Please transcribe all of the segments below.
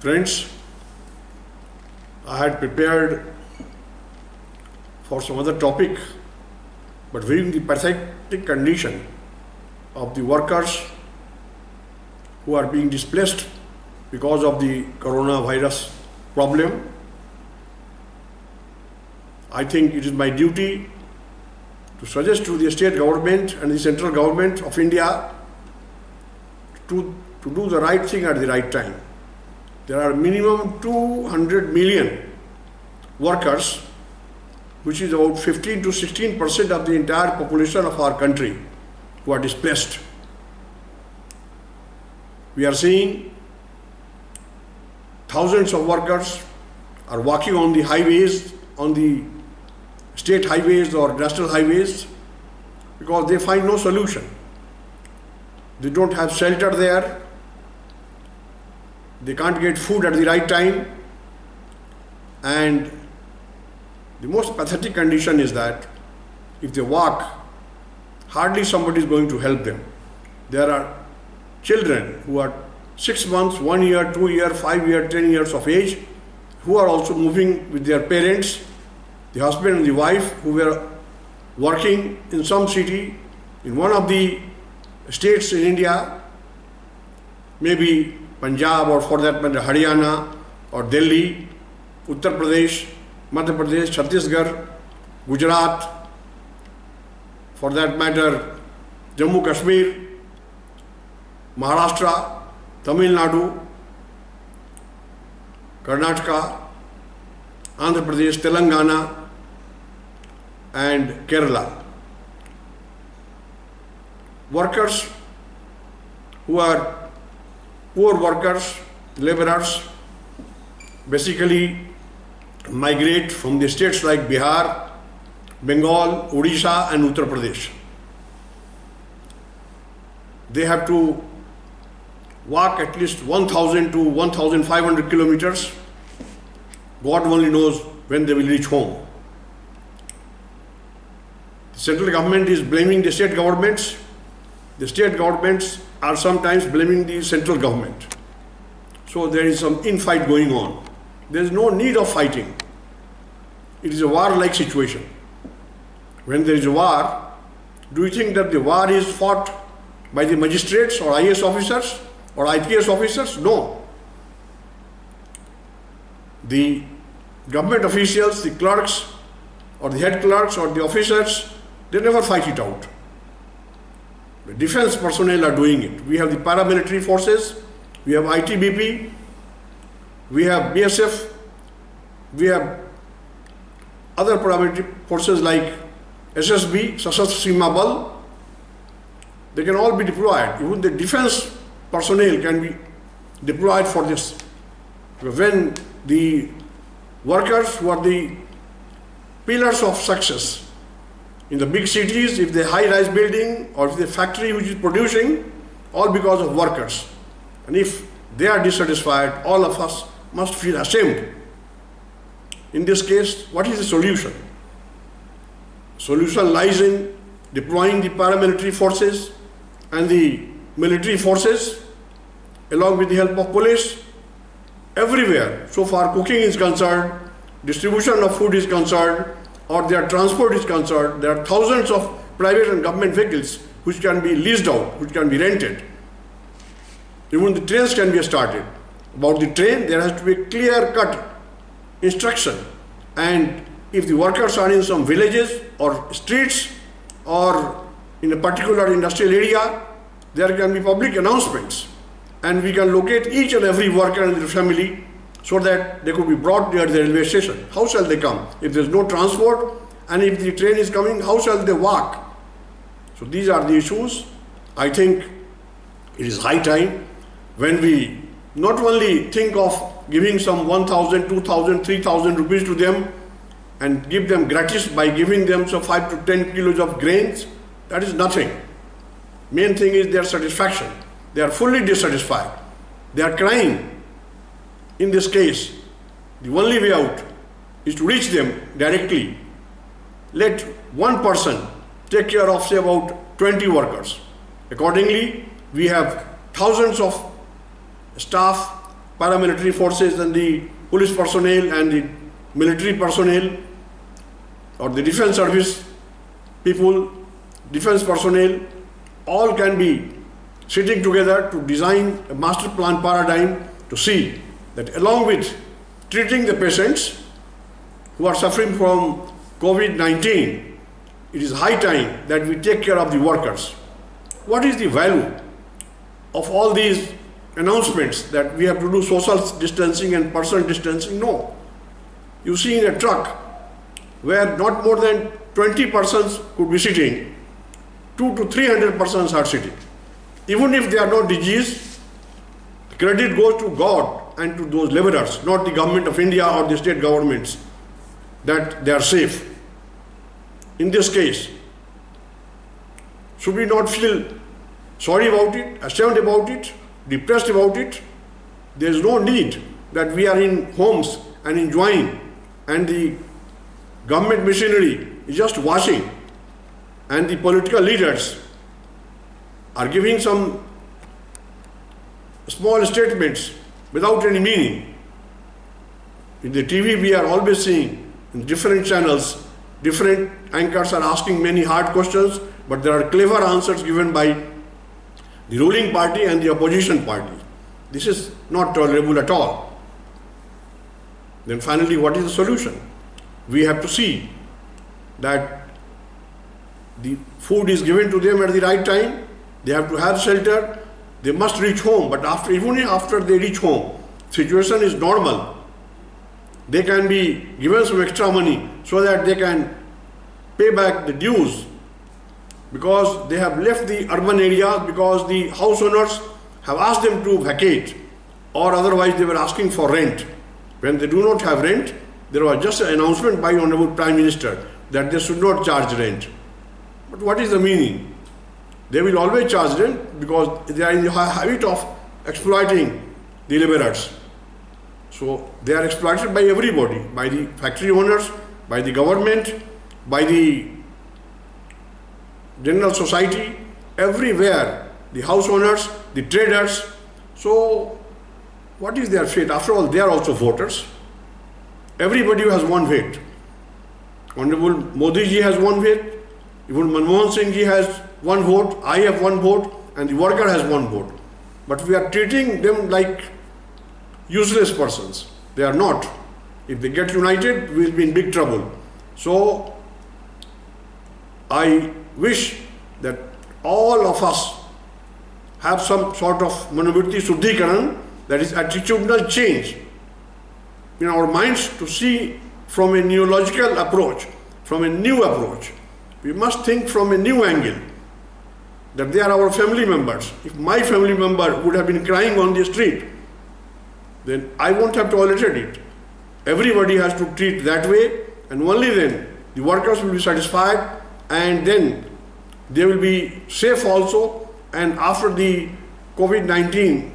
Friends, I had prepared for some other topic, but viewing the pathetic condition of the workers who are being displaced because of the coronavirus problem, I think it is my duty to suggest to the state government and the central government of India to do the right thing at the right time. There are minimum 200 million workers, which is about 15 to 16% of the entire population of our country, who are displaced. We are seeing thousands of workers are walking on the highways, on the state highways or national highways, because they find no solution. They don't have shelter there. They can't get food at the right time. And the most pathetic condition is that if they walk, hardly somebody is going to help them. There are children who are 6 months, 1 year, 2 year, 5 year, 10 years of age, who are also moving with their parents, the husband and the wife, who were working in some city, in one of the states in India, maybe Punjab, or for that matter Haryana or Delhi, Uttar Pradesh, Madhya Pradesh, Chhattisgarh, Gujarat, for that matter Jammu Kashmir, Maharashtra, Tamil Nadu, Karnataka, Andhra Pradesh, Telangana and Kerala. Workers who are poor workers, laborers, basically migrate from the states like Bihar, Bengal, Odisha and Uttar Pradesh. They have to walk at least 1,000 to 1,500 kilometers. God only knows when they will reach home. The central government is blaming the state governments. The state governments are sometimes blaming the central government. So there is some infight going on. There is no need of fighting. It is a war-like situation. When there is a war, do you think that the war is fought by the magistrates or IAS officers or IPS officers? No. The government officials, the clerks or the head clerks or the officers, they never fight it out. The defense personnel are doing it. We have the paramilitary forces, we have ITBP, we have BSF, we have other paramilitary forces like SSB, Sashastra Seema Bal. They can all be deployed. Even the defense personnel can be deployed for this. When the workers who are the pillars of success in the big cities, if the high-rise building or if the factory which is producing, all because of workers. And if they are dissatisfied, all of us must feel ashamed. In this case, what is the solution? Solution lies in deploying the paramilitary forces and the military forces along with the help of police everywhere. So far cooking is concerned, distribution of food is concerned, or their transport is concerned, there are thousands of private and government vehicles which can be leased out, which can be rented. Even the trains can be started. About the train, there has to be a clear-cut instruction. And if the workers are in some villages or streets or in a particular industrial area, there can be public announcements. And we can locate each and every worker and their family so that they could be brought near the railway station. How shall they come? If there is no transport and if the train is coming, how shall they walk? So these are the issues. I think it is high time when we not only think of giving some 1,000, 2,000, 3,000 rupees to them and give them gratis by giving them some 5 to 10 kilos of grains. That is nothing. Main thing is their satisfaction. They are fully dissatisfied. They are crying. In this case, the only way out is to reach them directly. Let one person take care of, say, about 20 workers. Accordingly, we have thousands of staff paramilitary forces and the police personnel and the military personnel or the defense service people, defense personnel, all can be sitting together to design a master plan paradigm to see that along with treating the patients who are suffering from COVID-19, it is high time that we take care of the workers. What is the value of all these announcements that we have to do social distancing and personal distancing? No. You see in a truck where not more than 20 persons could be sitting, 200 to 300 persons are sitting. Even if they are not diseased, credit goes to God and to those laborers, not the government of India or the state governments, that they are safe. In this case, should we not feel sorry about it, ashamed about it, depressed about it? There is no need that we are in homes and enjoying and the government machinery is just watching and the political leaders are giving some small statements without any meaning. In the TV we are always seeing in different channels, different anchors are asking many hard questions, but there are clever answers given by the ruling party and the opposition party. This is not tolerable at all. Then finally, what is the solution? We have to see that the food is given to them at the right time, they have to have shelter, they must reach home, but even after they reach home, situation is normal. They can be given some extra money so that they can pay back the dues because they have left the urban areas because the house owners have asked them to vacate or otherwise they were asking for rent. When they do not have rent, there was just an announcement by Honorable Prime Minister that they should not charge rent. But what is the meaning? They will always charge rent because they are in the habit of exploiting the laborers. So they are exploited by everybody, by the factory owners, by the government, by the general society, everywhere, the house owners, the traders. So what is their fate? After all, they are also voters. Everybody has one fate. Honorable Modi ji has one vote, even Manmohan Singh ji has one vote, I have one vote, and the worker has one vote. But we are treating them like useless persons. They are not. If they get united, we will be in big trouble. So I wish that all of us have some sort of Manovritti Suddhikaran, that is attitudinal change in our minds to see from a neological approach, from a new approach. We must think from a new angle, that they are our family members. If my family member would have been crying on the street, then I won't have tolerated it. Everybody has to treat that way, and only then the workers will be satisfied, and then they will be safe also, and after the COVID-19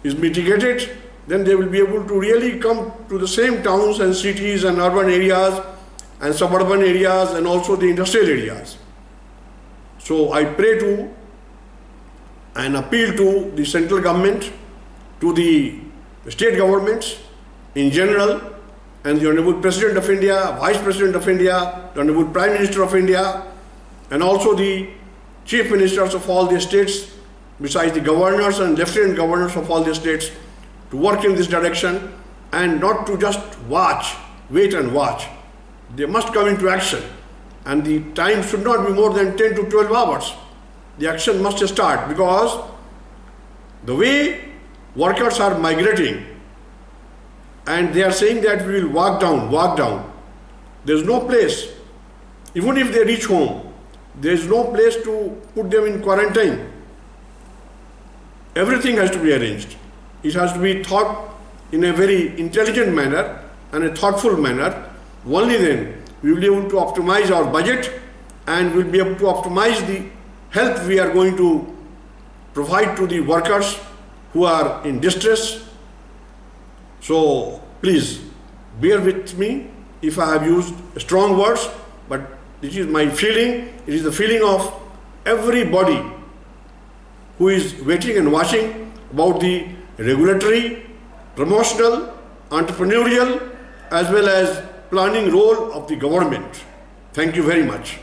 is mitigated, then they will be able to really come to the same towns and cities and urban areas and suburban areas and also the industrial areas. So I pray to and appeal to the central government, to the state governments in general, and the Honorable President of India, Vice President of India, the Honorable Prime Minister of India, and also the Chief Ministers of all the states, besides the governors and lieutenant governors of all the states, to work in this direction and not to just watch, wait and watch. They must come into action, and the time should not be more than 10 to 12 hours. The action must start, because the way workers are migrating and they are saying that we will walk down. There is no place, even if they reach home, there is no place to put them in quarantine. Everything has to be arranged. It has to be thought in a very intelligent manner and a thoughtful manner. Only then we will be able to optimize our budget and we will be able to optimize the help we are going to provide to the workers who are in distress. So please bear with me if I have used strong words, but this is my feeling. It is the feeling of everybody who is waiting and watching about the regulatory, promotional, entrepreneurial, as well as planning role of the government. Thank you very much.